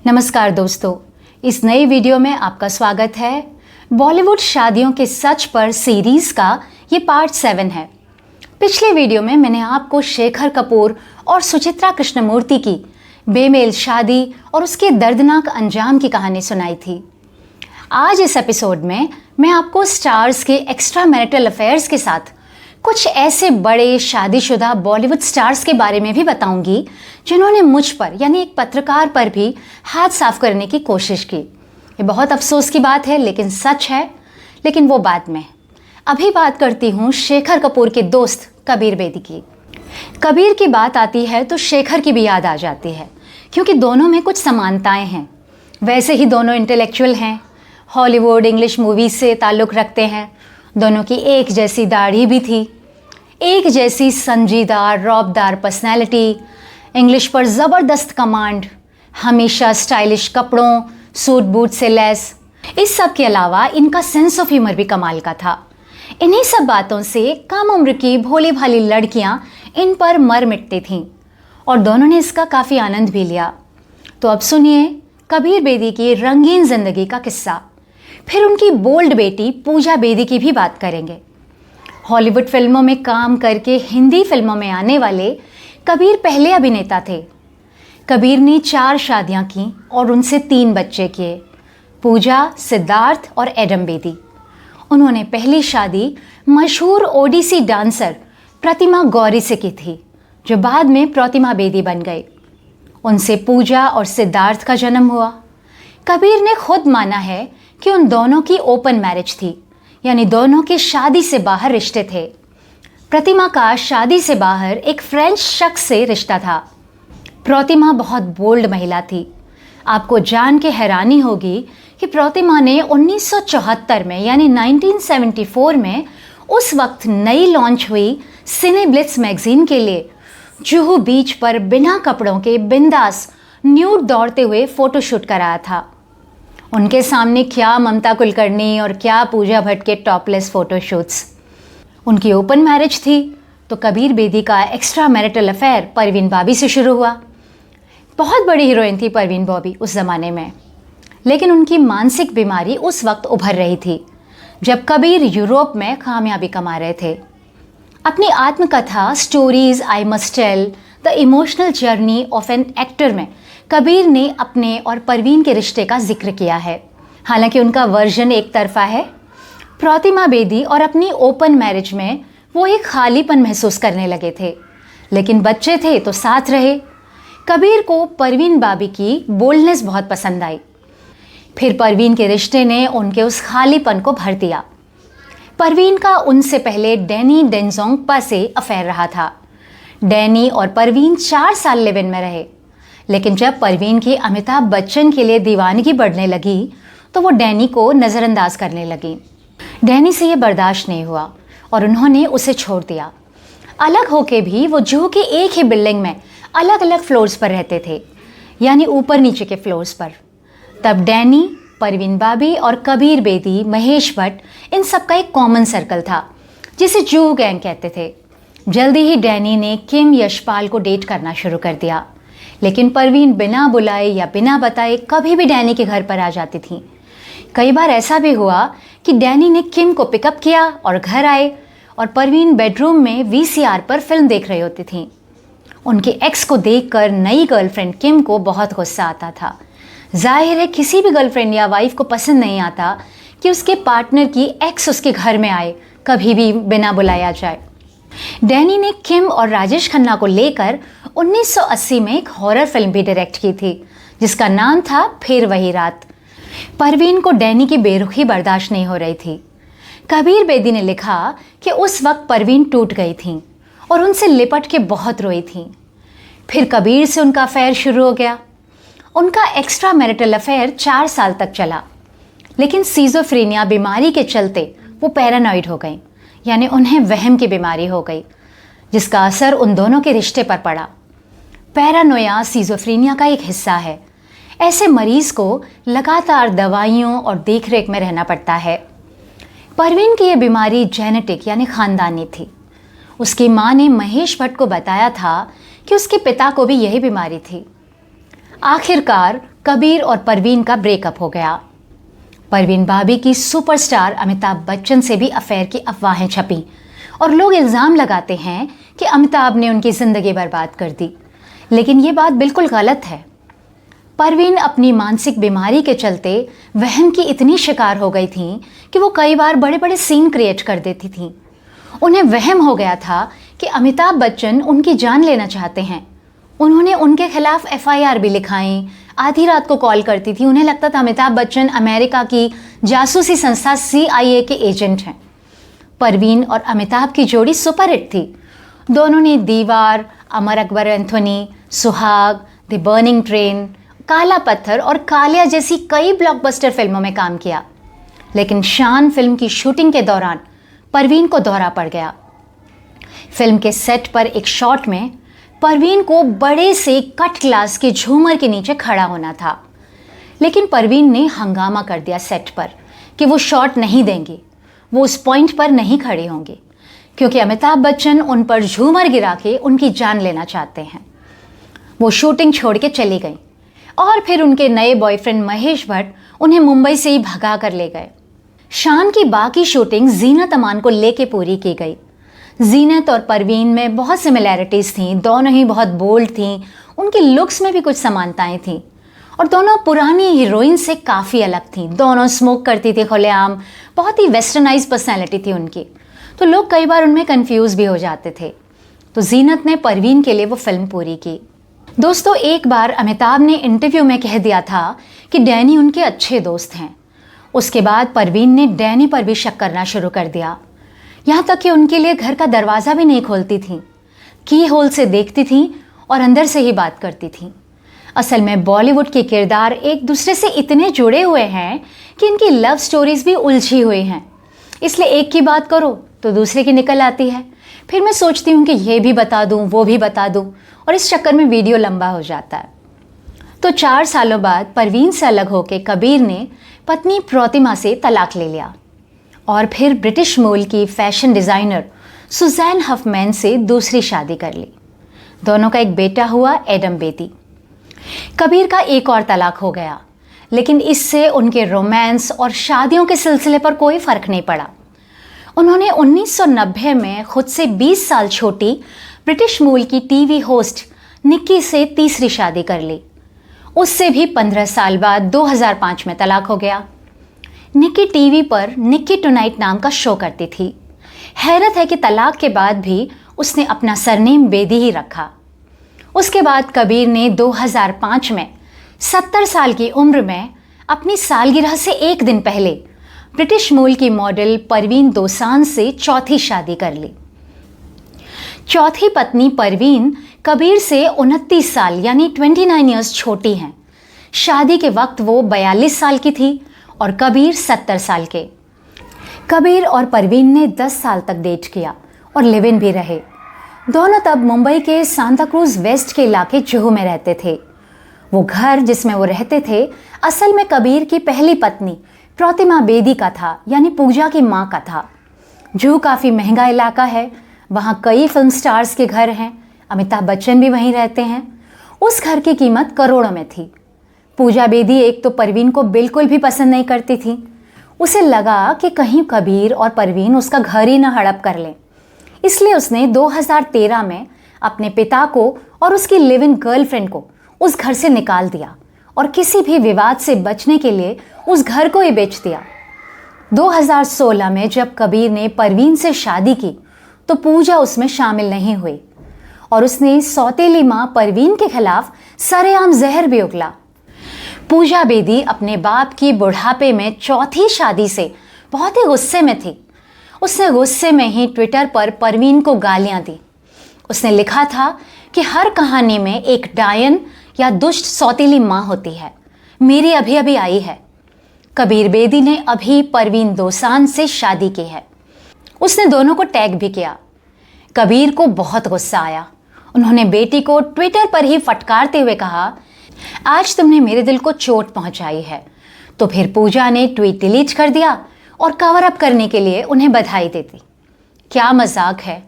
नमस्कार दोस्तों, इस नई वीडियो में आपका स्वागत है। बॉलीवुड शादियों के सच पर सीरीज का ये पार्ट 7 है। पिछले वीडियो में मैंने आपको शेखर कपूर और सुचित्रा कृष्णमूर्ति की बेमेल शादी और उसके दर्दनाक अंजाम की कहानी सुनाई थी। आज इस एपिसोड में मैं आपको स्टार्स के एक्स्ट्रा मैरिटल अफेयर्स के साथ कुछ ऐसे बड़े शादीशुदा बॉलीवुड स्टार्स के बारे में भी बताऊंगी जिन्होंने मुझ पर यानी एक पत्रकार पर भी हाथ साफ करने की कोशिश की। ये बहुत अफसोस की बात है लेकिन सच है, लेकिन वो बाद में। अभी बात करती हूँ शेखर कपूर के दोस्त कबीर बेदी की। कबीर की बात आती है तो शेखर की भी याद आ जाती है क्योंकि दोनों में कुछ समानताएं हैं। वैसे ही दोनों इंटेलेक्चुअल हैं, हॉलीवुड इंग्लिश मूवीज से ताल्लुक़ रखते हैं। दोनों की एक जैसी दाढ़ी भी थी, एक जैसी संजीदा रौबदार पर्सनैलिटी, इंग्लिश पर ज़बरदस्त कमांड, हमेशा स्टाइलिश कपड़ों सूट बूट से लैस। इस सब के अलावा इनका सेंस ऑफ ह्यूमर भी कमाल का था। इन्हीं सब बातों से कम उम्र की भोली भाली लड़कियां इन पर मर मिटती थीं और दोनों ने इसका काफ़ी आनंद भी लिया। तो अब सुनिए कबीर बेदी की रंगीन जिंदगी का किस्सा। फिर उनकी बोल्ड बेटी पूजा बेदी की भी बात करेंगे। हॉलीवुड फिल्मों में काम करके हिंदी फिल्मों में आने वाले कबीर पहले अभिनेता थे। कबीर ने 4 शादियां की और उनसे 3 बच्चे किए, पूजा, सिद्धार्थ और एडम बेदी। उन्होंने पहली शादी मशहूर ओडिसी डांसर प्रतिमा गौरी से की थी, जो बाद में प्रतिमा बेदी बन गई। उनसे पूजा और सिद्धार्थ का जन्म हुआ। कबीर ने खुद माना है कि उन दोनों की ओपन मैरिज थी, यानी दोनों के शादी से बाहर रिश्ते थे। प्रतिमा का शादी से बाहर एक फ्रेंच शख्स से रिश्ता था। प्रतिमा बहुत बोल्ड महिला थी। आपको जान के हैरानी होगी कि प्रतिमा ने 1974 में यानी 1974 में उस वक्त नई लॉन्च हुई सिने ब्लिट्स मैगजीन के लिए जुहू बीच पर बिना कपड़ों के बिंदास न्यूड दौड़ते हुए फोटोशूट कराया था। उनके सामने क्या ममता कुलकर्णी और क्या पूजा भट्ट के टॉपलेस फोटोशूट्स। उनकी ओपन मैरिज थी तो कबीर बेदी का एक्स्ट्रा मैरिटल अफेयर परवीन बाबी से शुरू हुआ। बहुत बड़ी हीरोइन थी परवीन बॉबी उस ज़माने में, लेकिन उनकी मानसिक बीमारी उस वक्त उभर रही थी जब कबीर यूरोप में कामयाबी कमा रहे थे। अपनी आत्मकथा stories I must tell the emotional journey of an actor में कबीर ने अपने और परवीन के रिश्ते का जिक्र किया है। हालांकि उनका वर्जन एक तरफा है। प्रतिमा बेदी और अपनी ओपन मैरिज में वो एक खालीपन महसूस करने लगे थे, लेकिन बच्चे थे तो साथ रहे। कबीर को परवीन बाबी की बोल्डनेस बहुत पसंद आई। फिर परवीन के रिश्ते ने उनके उस खालीपन को भर दिया। परवीन का उनसे पहले डैनी डेंजोंगपा से अफेयर रहा था। डैनी और परवीन 4 साल लिव इन में रहे, लेकिन जब परवीन की अमिताभ बच्चन के लिए दीवानगी बढ़ने लगी तो वो डैनी को नज़रअंदाज करने लगी। डैनी से ये बर्दाश्त नहीं हुआ और उन्होंने उसे छोड़ दिया। अलग होके भी वो जुहू के एक ही बिल्डिंग में अलग अलग फ्लोर्स पर रहते थे, यानी ऊपर नीचे के फ्लोर्स पर। तब डैनी, परवीन बाबी और कबीर बेदी, महेश भट्ट, इन सब का एक कॉमन सर्कल था जिसे जुहू गैंग कहते थे। जल्दी ही डैनी ने किम यशपाल को डेट करना शुरू कर दिया, लेकिन परवीन बिना बुलाए या बिना बताए कभी भी डैनी के घर पर आ जाती थी। कई बार ऐसा भी हुआ कि डैनी ने किम को पिकअप किया और घर आए और परवीन बेडरूम में वीसीआर पर फिल्म देख रही होती थी। उनके एक्स को देखकर नई गर्लफ्रेंड किम को बहुत गुस्सा आता था। जाहिर है किसी भी गर्लफ्रेंड या वाइफ को पसंद नहीं आता कि उसके पार्टनर की एक्स उसके घर में आए, कभी भी बिना बुलाया जाए। डैनी ने किम और राजेश खन्ना को लेकर 1980 में एक हॉरर फिल्म भी डायरेक्ट की थी जिसका नाम था फिर वही रात। परवीन को डैनी की बेरुखी बर्दाश्त नहीं हो रही थी। कबीर बेदी ने लिखा कि उस वक्त परवीन टूट गई थी और उनसे लिपट के बहुत रोई थी। फिर कबीर से उनका अफेयर शुरू हो गया। उनका एक्स्ट्रा मैरिटल अफेयर 4 साल तक चला, लेकिन सीजोफ्रेनिया बीमारी के चलते वो पैरानॉइड हो गई, यानी उन्हें वहम की बीमारी हो गई, जिसका असर उन दोनों के रिश्ते पर पड़ा। पैरानोया सीजोफ्रेनिया का एक हिस्सा है। ऐसे मरीज को लगातार दवाइयों और देखरेख में रहना पड़ता है। परवीन की यह बीमारी जेनेटिक यानी खानदानी थी। उसकी माँ ने महेश भट्ट को बताया था कि उसके पिता को भी यही बीमारी थी। आखिरकार कबीर और परवीन का ब्रेकअप हो गया। परवीन भाभी की सुपरस्टार अमिताभ बच्चन से भी अफेयर की अफवाहें छपी और लोग इल्ज़ाम लगाते हैं कि अमिताभ ने उनकी ज़िंदगी बर्बाद कर दी, लेकिन ये बात बिल्कुल गलत है। परवीन अपनी मानसिक बीमारी के चलते वहम की इतनी शिकार हो गई थी कि वो कई बार बड़े बड़े सीन क्रिएट कर देती थी। उन्हें वहम हो गया था कि अमिताभ बच्चन उनकी जान लेना चाहते हैं। उन्होंने उनके खिलाफ एफआईआर भी लिखाई, आधी रात को कॉल करती थी। उन्हें लगता था अमिताभ बच्चन अमेरिका की जासूसी संस्था CIA के एजेंट हैं। परवीन और अमिताभ की जोड़ी सुपरहिट थी। दोनों ने दीवार, अमर अकबर एंथोनी, सुहाग, द बर्निंग ट्रेन, काला पत्थर और कालिया जैसी कई ब्लॉकबस्टर फिल्मों में काम किया। लेकिन शान फिल्म की शूटिंग के दौरान परवीन को दौरा पड़ गया। फिल्म के सेट पर एक शॉट में परवीन को बड़े से कट ग्लास के झूमर के नीचे खड़ा होना था, लेकिन परवीन ने हंगामा कर दिया सेट पर कि वो शॉट नहीं देंगे, वो उस पॉइंट पर नहीं खड़े होंगे, क्योंकि अमिताभ बच्चन उन पर झूमर गिरा के उनकी जान लेना चाहते हैं। वो शूटिंग छोड़ के चली गई और फिर उनके नए बॉयफ्रेंड महेश भट्ट उन्हें मुंबई से ही भगा कर ले गए। शान की बाकी शूटिंग जीनत अमान को लेके पूरी की गई। जीनत और परवीन में बहुत सिमिलैरिटीज़ थीं, दोनों ही बहुत बोल्ड थीं, उनकी लुक्स में भी कुछ समानताएं थीं और दोनों पुरानी हीरोइन से काफ़ी अलग थीं। दोनों स्मोक करती थी खुलेआम, बहुत ही वेस्टर्नाइज पर्सनैलिटी थी उनकी, तो लोग कई बार उनमें कंफ्यूज भी हो जाते थे। तो जीनत ने परवीन के लिए वो फिल्म पूरी की। दोस्तों, एक बार अमिताभ ने इंटरव्यू में कह दिया था कि डैनी उनके अच्छे दोस्त हैं। उसके बाद परवीन ने डैनी पर भी शक करना शुरू कर दिया, यहाँ तक कि उनके लिए घर का दरवाज़ा भी नहीं खोलती थी, की होल से देखती थी और अंदर से ही बात करती थी। असल में बॉलीवुड के किरदार एक दूसरे से इतने जुड़े हुए हैं कि इनकी लव स्टोरीज भी उलझी हुई हैं, इसलिए एक की बात करो तो दूसरे की निकल आती है। फिर मैं सोचती हूँ कि ये भी बता दूँ, वो भी बता दूँ, और इस चक्कर में वीडियो लंबा हो जाता है। तो 4 सालों बाद परवीन से अलग होकर कबीर ने पत्नी प्रतिमा से तलाक ले लिया और फिर ब्रिटिश मूल की फैशन डिज़ाइनर सुजैन हफमैन से दूसरी शादी कर ली। दोनों का एक बेटा हुआ, एडम बेदी। कबीर का एक और तलाक हो गया, लेकिन इससे उनके रोमांस और शादियों के सिलसिले पर कोई फ़र्क नहीं पड़ा। उन्होंने 1990 में खुद से 20 साल छोटी ब्रिटिश मूल की टीवी होस्ट निक्की से तीसरी शादी कर ली। उससे भी 15 साल बाद 2005 में तलाक हो गया। निक्की टीवी पर निक्की टुनाइट नाम का शो करती थी। हैरत है कि तलाक के बाद भी उसने अपना सरनेम बेदी ही रखा। उसके बाद कबीर ने 2005 में 70 साल की उम्र में अपनी सालगिरह से एक दिन पहले ब्रिटिश मूल की मॉडल परवीन दोसान से चौथी शादी कर ली। चौथी पत्नी परवीन कबीर से 29 साल यानी 29 ईयर्स छोटी हैं। शादी के वक्त वो 42 साल की थी और कबीर 70 साल के। कबीर और परवीन ने 10 साल तक डेट किया और लिव इन भी रहे। दोनों तब मुंबई के सांता क्रूज वेस्ट के इलाके जुहू में रहते थे। वो घर जिसमें वो रहते थे असल में कबीर की पहली पत्नी प्रतिमा बेदी का था, यानी पूजा की माँ का था। जुहू काफ़ी महंगा इलाका है, वहाँ कई फिल्म स्टार्स के घर हैं, अमिताभ बच्चन भी वहीं रहते हैं। उस घर की कीमत करोड़ों में थी। पूजा बेदी एक तो परवीन को बिल्कुल भी पसंद नहीं करती थी। उसे लगा कि कहीं कबीर और परवीन उसका घर ही न हड़प कर लें, इसलिए उसने 2013 में अपने पिता को और उसकी लिव इन गर्लफ्रेंड को उस घर से निकाल दिया और किसी भी विवाद से बचने के लिए उस घर को ही बेच दिया। 2016 में जब कबीर ने परवीन से शादी की तो पूजा उसमें शामिल नहीं हुई और उसने सौतेली माँ परवीन के खिलाफ सरेआम जहर भी उगला। पूजा बेदी अपने बाप की बुढ़ापे में चौथी शादी से बहुत ही गुस्से में थी। उसने गुस्से में ही ट्विटर पर परवीन को गालियां दी। उसने लिखा था कि हर कहानी में एक डायन या दुष्ट सौतेली माँ होती है, मेरी अभी अभी आई है। कबीर बेदी ने अभी परवीन दोसान से शादी की है। उसने दोनों को टैग भी किया। कबीर को बहुत गुस्सा आया। उन्होंने बेटी को ट्विटर पर ही फटकारते हुए कहा, आज तुमने मेरे दिल को चोट पहुंचाई है। तो फिर पूजा ने ट्वीट डिलीट कर दिया और कवर अप करने के लिए उन्हें बधाई देती। क्या मजाक है।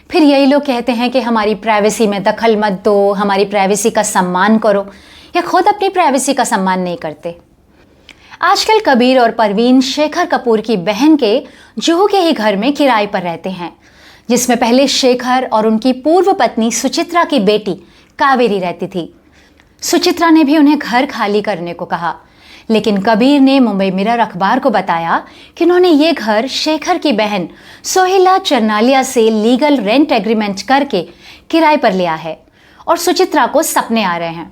फिर यही लोग कहते हैं कि हमारी प्राइवेसी में दखल मत दो, हमारी प्राइवेसी का सम्मान करो। या खुद अपनी प्राइवेसी का सम्मान नहीं करते। आजकल कबीर और परवीन शेखर कपूर की बहन के जुहू के ही घर में किराए पर रहते हैं, जिसमें पहले शेखर और उनकी पूर्व पत्नी सुचित्रा की बेटी कावेरी रहती थी। सुचित्रा ने भी उन्हें घर खाली करने को कहा, लेकिन कबीर ने मुंबई मिरर अखबार को बताया कि उन्होंने ये घर शेखर की बहन सोहेला चरनालिया से लीगल रेंट एग्रीमेंट करके किराए पर लिया है और सुचित्रा को सपने आ रहे हैं।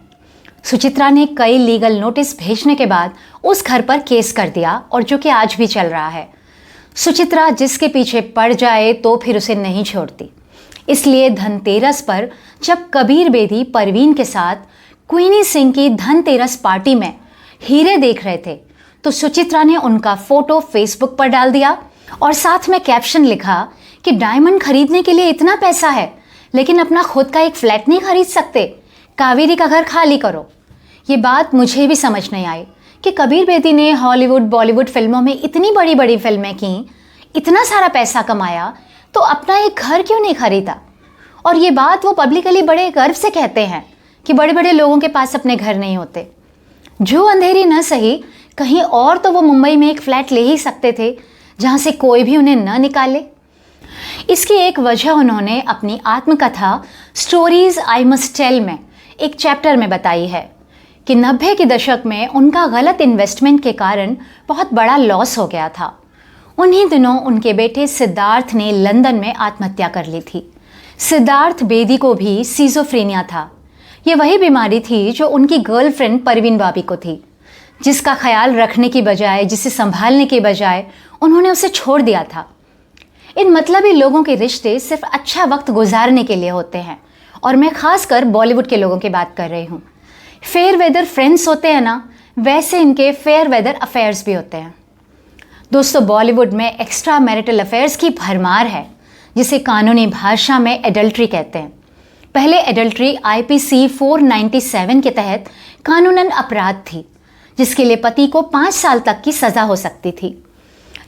सुचित्रा ने कई लीगल नोटिस भेजने के बाद उस घर पर केस कर दिया, और जो कि आज भी चल रहा है। सुचित्रा जिसके पीछे पड़ जाए तो फिर उसे नहीं छोड़ती। इसलिए धनतेरस पर जब कबीर बेदी परवीन के साथ क्वीनी सिंह की धनतेरस पार्टी में हीरे देख रहे थे तो सुचित्रा ने उनका फोटो फेसबुक पर डाल दिया और साथ में कैप्शन लिखा कि डायमंड खरीदने के लिए इतना पैसा है लेकिन अपना खुद का एक फ्लैट नहीं खरीद सकते, कावेरी का घर खाली करो। ये बात मुझे भी समझ नहीं आई कि कबीर बेदी ने हॉलीवुड बॉलीवुड फिल्मों में इतनी बड़ी बड़ी फिल्में की, इतना सारा पैसा कमाया, तो अपना एक घर क्यों नहीं खरीदा। और ये बात वो पब्लिकली बड़े गर्व से कहते हैं कि बड़े बड़े लोगों के पास अपने घर नहीं होते। जो अंधेरी न सही, कहीं और तो वो मुंबई में एक फ्लैट ले ही सकते थे जहां से कोई भी उन्हें न निकाले। इसकी एक वजह उन्होंने अपनी आत्मकथा स्टोरीज आई मस्ट टेल में एक चैप्टर में बताई है कि 90 के दशक में उनका गलत इन्वेस्टमेंट के कारण बहुत बड़ा लॉस हो गया था। उन्हीं दिनों उनके बेटे सिद्धार्थ ने लंदन में आत्महत्या कर ली थी। सिद्धार्थ बेदी को भी सिजोफ्रेनिया था। ये वही बीमारी थी जो उनकी गर्लफ्रेंड परवीन बाबी को थी, जिसका ख्याल रखने की बजाय, जिसे संभालने के बजाय उन्होंने उसे छोड़ दिया था। इन मतलबी लोगों के रिश्ते सिर्फ अच्छा वक्त गुजारने के लिए होते हैं, और मैं खासकर बॉलीवुड के लोगों की बात कर रही हूँ। फेयर वेदर फ्रेंड्स होते हैं ना, वैसे इनके फेयर वेदर अफेयर्स भी होते हैं। दोस्तों, बॉलीवुड में एक्स्ट्रा मैरिटल अफेयर्स की भरमार है, जिसे कानूनी भाषा में एडल्ट्री कहते हैं। पहले एडल्ट्री आईपीसी 497 के तहत कानूनन अपराध थी, जिसके लिए पति को 5 साल तक की सजा हो सकती थी।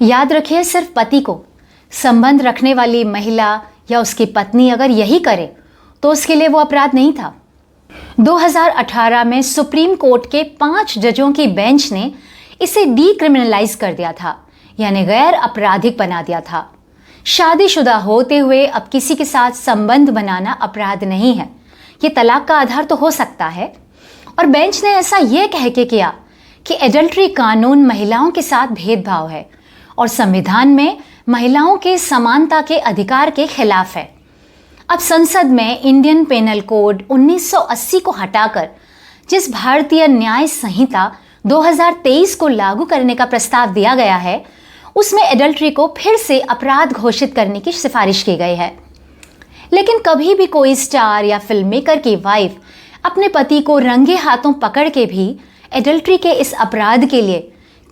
याद रखिए, सिर्फ पति को। संबंध रखने वाली महिला या उसकी पत्नी अगर यही करे तो उसके लिए वो अपराध नहीं था। 2018 में सुप्रीम कोर्ट के 5 जजों की बेंच ने इसे डीक्रिमिनलाइज कर दिया था, यानी गैर आपराधिक बना दिया था। शादीशुदा होते हुए अब किसी के साथ संबंध बनाना अपराध नहीं है। ये तलाक का आधार तो हो सकता है, और बेंच ने ऐसा ये कह के किया कि एडल्ट्री कानून महिलाओं के साथ भेदभाव है और संविधान में महिलाओं के समानता के अधिकार के खिलाफ है। अब संसद में इंडियन पेनल कोड 1980 को हटाकर जिस भारतीय न्याय संहिता 2023 को लागू करने का प्रस्ताव दिया गया है, उसमें एडल्ट्री को फिर से अपराध घोषित करने की सिफारिश की गई है। लेकिन कभी भी कोई स्टार या फिल्म मेकर की वाइफ अपने पति को रंगे हाथों पकड़ के भी एडल्ट्री के इस अपराध के लिए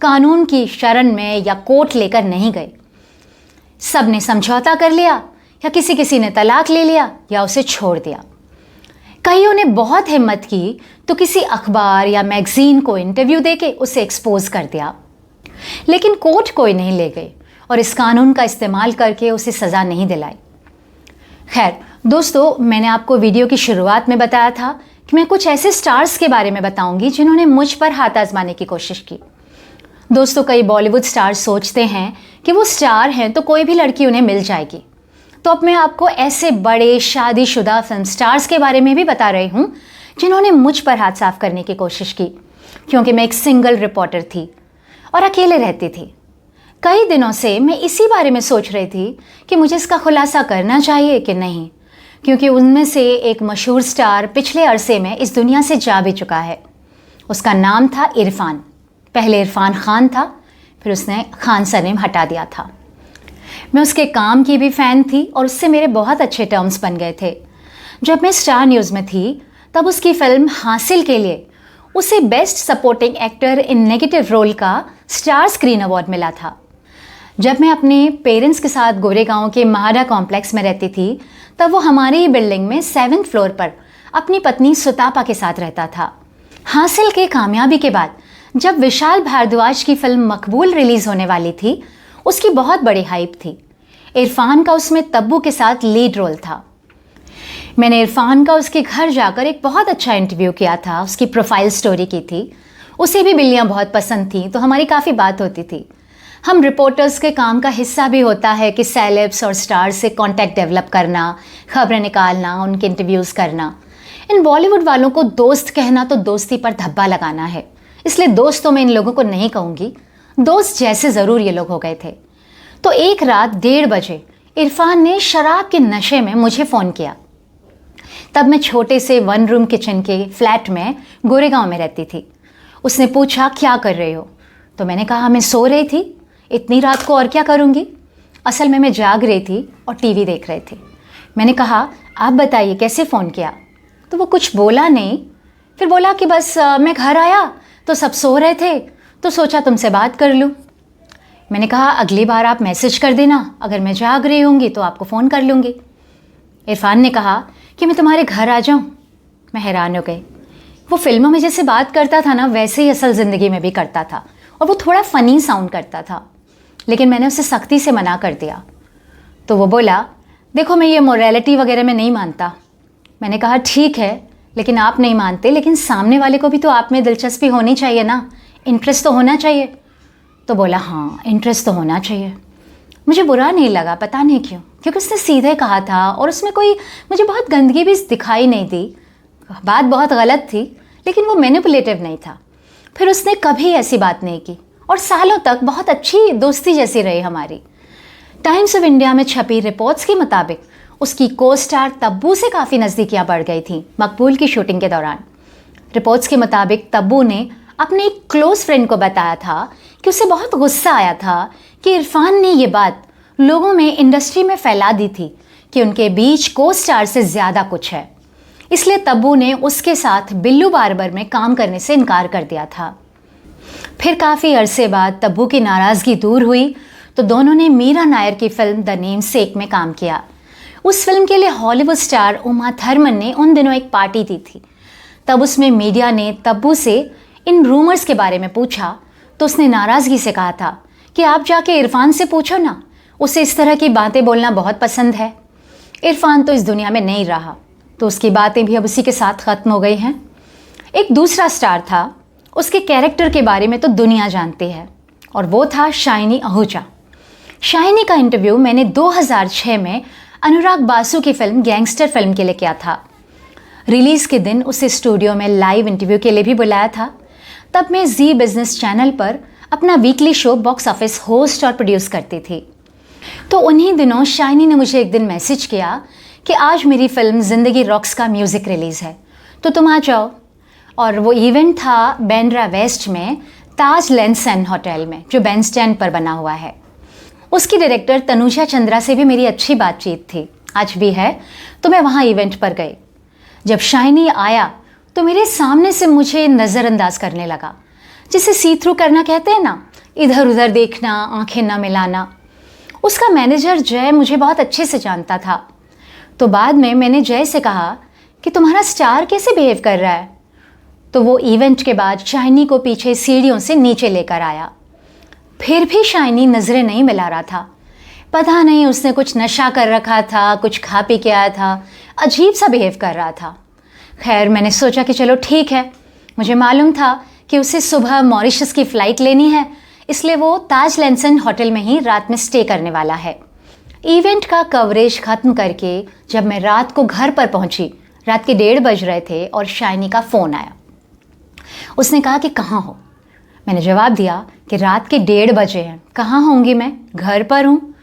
कानून की शरण में या कोर्ट लेकर नहीं गए। सब ने समझौता कर लिया, या किसी ने तलाक ले लिया या उसे छोड़ दिया। कईयों ने बहुत हिम्मत की तो किसी अखबार या मैगजीन को इंटरव्यू देके उसे एक्सपोज कर दिया, लेकिन कोर्ट कोई नहीं ले गई और इस कानून का इस्तेमाल करके उसे सज़ा नहीं दिलाई। खैर दोस्तों, मैंने आपको वीडियो की शुरुआत में बताया था कि मैं कुछ ऐसे स्टार्स के बारे में बताऊंगी जिन्होंने मुझ पर हाथ आजमाने की कोशिश की। दोस्तों, कई बॉलीवुड स्टार्स सोचते हैं कि वो स्टार हैं तो कोई भी लड़की उन्हें मिल जाएगी, तो अब मैं आपको ऐसे बड़े शादीशुदा फिल्म स्टार्स के बारे में भी बता रही हूँ जिन्होंने मुझ पर हाथ साफ करने की कोशिश की, क्योंकि मैं एक सिंगल रिपोर्टर थी और अकेले रहती थी। कई दिनों से मैं इसी बारे में सोच रही थी कि मुझे इसका खुलासा करना चाहिए कि नहीं, क्योंकि उनमें से एक मशहूर स्टार पिछले अरसे में इस दुनिया से जा भी चुका है। उसका नाम था इरफान। पहले इरफान खान था, फिर उसने खान सरनेम हटा दिया था। मैं उसके काम की भी फ़ैन थी और उससे मेरे बहुत अच्छे टर्म्स बन गए थे। जब मैं स्टार न्यूज़ में थी तब उसकी फिल्म हासिल के लिए उसे best supporting actor in negative role का स्टार स्क्रीन अवार्ड मिला था। जब मैं अपने पेरेंट्स के साथ गोरेगांव के महाडा कॉम्प्लेक्स में रहती थी तब वो हमारी ही बिल्डिंग में 7th फ्लोर पर अपनी पत्नी सुतापा के साथ रहता था। हासिल के कामयाबी के बाद जब विशाल भारद्वाज की फिल्म मकबूल रिलीज़ होने वाली थी, उसकी बहुत बड़ी हाइप थी। इरफान का उसमें तब्बू के साथ लीड रोल था। मैंने इरफान का उसके घर जाकर एक बहुत अच्छा इंटरव्यू किया था, उसकी प्रोफाइल स्टोरी की थी। उसे भी बिल्लियाँ बहुत पसंद थी, तो हमारी काफ़ी बात होती थी। हम रिपोर्टर्स के काम का हिस्सा भी होता है कि सेलेब्स और स्टार्स से कांटेक्ट डेवलप करना, खबरें निकालना, उनके इंटरव्यूज़ करना। इन बॉलीवुड वालों को दोस्त कहना तो दोस्ती पर धब्बा लगाना है, इसलिए दोस्तों में इन लोगों को नहीं कहूँगी, दोस्त जैसे ज़रूर ये लोग हो गए थे। तो एक रात 1:30 बजे इरफान ने शराब के नशे में मुझे फ़ोन किया। तब मैं छोटे से 1 रूम किचन के फ्लैट में गोरेगांव में रहती थी। उसने पूछा क्या कर रहे हो, तो मैंने कहा मैं सो रही थी, इतनी रात को और क्या करूँगी। असल में मैं जाग रही थी और टीवी देख रही थी। मैंने कहा आप बताइए कैसे फ़ोन किया, तो वो कुछ बोला नहीं। फिर बोला कि बस मैं घर आया तो सब सो रहे थे तो सोचा तुमसे बात कर लूँ। मैंने कहा अगली बार आप मैसेज कर देना, अगर मैं जाग रही होंगी तो आपको फ़ोन कर लूँगी। इरफान ने कहा कि मैं तुम्हारे घर आ जाऊँ। मैं हैरान हो गई। वो फिल्मों में जैसे बात करता था ना, वैसे ही असल ज़िंदगी में भी करता था, और वो थोड़ा फ़नी साउंड करता था। लेकिन मैंने उसे सख्ती से मना कर दिया। तो वो बोला देखो मैं ये मोरालिटी वगैरह में नहीं मानता। मैंने कहा ठीक है, लेकिन आप नहीं मानते, लेकिन सामने वाले को भी तो आप में दिलचस्पी होनी चाहिए ना, इंटरेस्ट तो होना चाहिए। तो बोला हाँ इंटरेस्ट तो होना चाहिए। मुझे बुरा नहीं लगा, पता नहीं क्यों, क्योंकि उसने सीधे कहा था और उसमें कोई मुझे बहुत गंदगी भी दिखाई नहीं दी। बात बहुत गलत थी, लेकिन वो मैनिपुलेटिव नहीं था। फिर उसने कभी ऐसी बात नहीं की और सालों तक बहुत अच्छी दोस्ती जैसी रही हमारी। टाइम्स ऑफ इंडिया में छपी रिपोर्ट्स के मुताबिक उसकी को स्टार तब्बू से काफ़ी नज़दीकियाँ बढ़ गई थी मकबूल की शूटिंग के दौरान। रिपोर्ट्स के मुताबिक तब्बू ने अपने एक क्लोज़ फ्रेंड को बताया था कि उसे बहुत गुस्सा आया था कि इरफान ने ये बात लोगों में, इंडस्ट्री में फैला दी थी कि उनके बीच को स्टार से ज़्यादा कुछ है। इसलिए तब्बू ने उसके साथ बिल्लू बार्बर में काम करने से इनकार कर दिया था। फिर काफ़ी अरसे बाद तब्बू की नाराज़गी दूर हुई तो दोनों ने मीरा नायर की फिल्म द नेमसेक में काम किया। उस फिल्म के लिए हॉलीवुड स्टार उमा थर्मन ने उन दिनों एक पार्टी दी थी। तब उसमें मीडिया ने तब्बू से इन रूमर्स के बारे में पूछा तो उसने नाराज़गी से कहा था कि आप जाके इरफान से पूछो ना, उसे इस तरह की बातें बोलना बहुत पसंद है। इरफान तो इस दुनिया में नहीं रहा, तो उसकी बातें भी अब उसी के साथ ख़त्म हो गई हैं। एक दूसरा स्टार था, उसके कैरेक्टर के बारे में तो दुनिया जानती है, और वो था शाइनी आहूजा। शाइनी का इंटरव्यू मैंने 2006 में अनुराग बासु की फिल्म गैंगस्टर फिल्म के लिए किया था। रिलीज़ के दिन उसे स्टूडियो में लाइव इंटरव्यू के लिए भी बुलाया था। तब मैं जी बिजनेस चैनल पर अपना weekly show box office host और प्रोड्यूस करती थी। तो उन्हीं दिनों शाइनी ने मुझे एक दिन मैसेज किया कि आज मेरी फिल्म ज़िंदगी रॉक्स का म्यूज़िक रिलीज़ है, तो तुम आ जाओ। और वो इवेंट था बैंड्रा वेस्ट में ताज लेंसन होटल में, जो बैंड स्टैंड पर बना हुआ है। उसकी डायरेक्टर तनुजा चंद्रा से भी मेरी अच्छी बातचीत थी, आज भी है। तो मैं वहाँ इवेंट पर गई। जब शाइनी आया तो मेरे सामने से मुझे नज़रअंदाज करने लगा, जिसे सी थ्रू करना कहते हैं ना, इधर उधर देखना, आंखें ना मिलाना। उसका मैनेजर जय मुझे बहुत अच्छे से जानता था। तो बाद में मैंने जय से कहा कि तुम्हारा स्टार कैसे बिहेव कर रहा है। तो वो इवेंट के बाद शाइनी को पीछे सीढ़ियों से नीचे लेकर आया। फिर भी शाइनी नज़रें नहीं मिला रहा था। पता नहीं उसने कुछ नशा कर रखा था, कुछ खा पी के आया था, अजीब सा बिहेव कर रहा था। खैर मैंने सोचा कि चलो ठीक है। मुझे मालूम था कि उसे सुबह मॉरिशस की फ़्लाइट लेनी है, इसलिए वो ताज लेंसन होटल में ही रात में स्टे करने वाला है। इवेंट का कवरेज ख़त्म करके जब मैं रात को घर पर पहुंची, रात के 1:30 बज रहे थे और शाइनी का फ़ोन आया। उसने कहा कि कहाँ हो। मैंने जवाब दिया कि रात के 1:30 बजे हैं, कहाँ होंगी मैं, घर पर हूँ।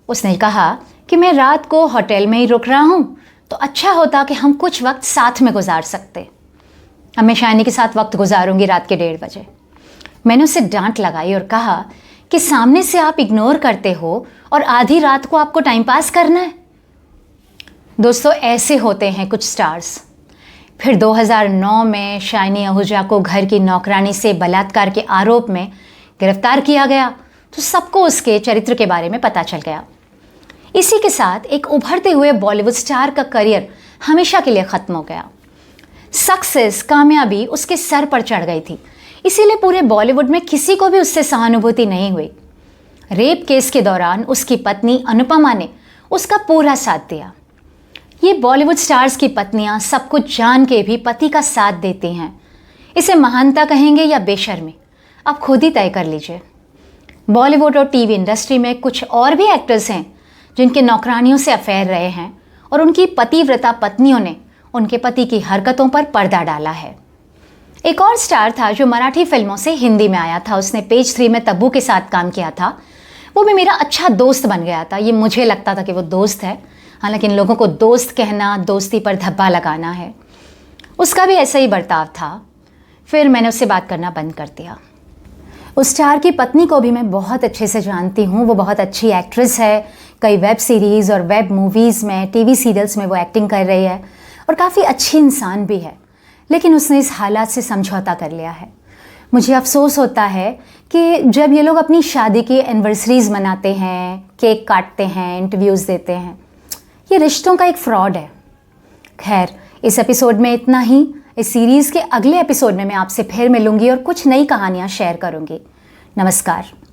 उसने कहा कि मैं रात को होटल में ही रुक रहा हूँ, तो अच्छा होता कि हम कुछ वक्त साथ में गुजार सकते। अब मैं शाइनी के साथ वक्त गुजारूंगी रात के 1:30 बजे। मैंने उसे डांट लगाई और कहा कि सामने से आप इग्नोर करते हो और आधी रात को आपको टाइम पास करना है। दोस्तों ऐसे होते हैं कुछ स्टार्स। फिर 2009 में शाइनी आहूजा को घर की नौकरानी से बलात्कार के आरोप में गिरफ्तार किया गया, तो सबको उसके चरित्र के बारे में पता चल गया। इसी के साथ एक उभरते हुए बॉलीवुड स्टार का करियर हमेशा के लिए ख़त्म हो गया। सक्सेस, कामयाबी उसके सर पर चढ़ गई थी, इसीलिए पूरे बॉलीवुड में किसी को भी उससे सहानुभूति नहीं हुई। रेप केस के दौरान उसकी पत्नी अनुपमा ने उसका पूरा साथ दिया। ये बॉलीवुड स्टार्स की पत्नियां सब कुछ जान के भी पति का साथ देती हैं। इसे महानता कहेंगे या बेशर्मी, आप खुद ही तय कर लीजिए। बॉलीवुड और टीवी इंडस्ट्री में कुछ और भी एक्टर्स हैं जिनके नौकरानियों से अफेयर रहे हैं और उनकी पतिव्रता पत्नियों ने उनके पति की हरकतों पर पर्दा डाला है। एक और स्टार था जो मराठी फिल्मों से हिंदी में आया था। उसने पेज 3 में तब्बू के साथ काम किया था। वो भी मेरा अच्छा दोस्त बन गया था। ये मुझे लगता था कि वो दोस्त है, हालांकि इन लोगों को दोस्त कहना दोस्ती पर धब्बा लगाना है। उसका भी ऐसा ही बर्ताव था। फिर मैंने उससे बात करना बंद कर दिया। उस स्टार की पत्नी को भी मैं बहुत अच्छे से जानती हूँ। वो बहुत अच्छी एक्ट्रेस है। कई वेब सीरीज़ और वेब मूवीज़ में, टीवी सीरियल्स में वो एक्टिंग कर रही है और काफ़ी अच्छी इंसान भी है। लेकिन उसने इस हालात से समझौता कर लिया है। मुझे अफसोस होता है कि जब ये लोग अपनी शादी की एनिवर्सरीज़ मनाते हैं, केक काटते हैं, इंटरव्यूज़ देते हैं, ये रिश्तों का एक फ्रॉड है। खैर, इस एपिसोड में इतना ही। इस सीरीज़ के अगले एपिसोड में मैं आपसे फिर मिलूंगी और कुछ नई कहानियाँ शेयर करूंगी। नमस्कार।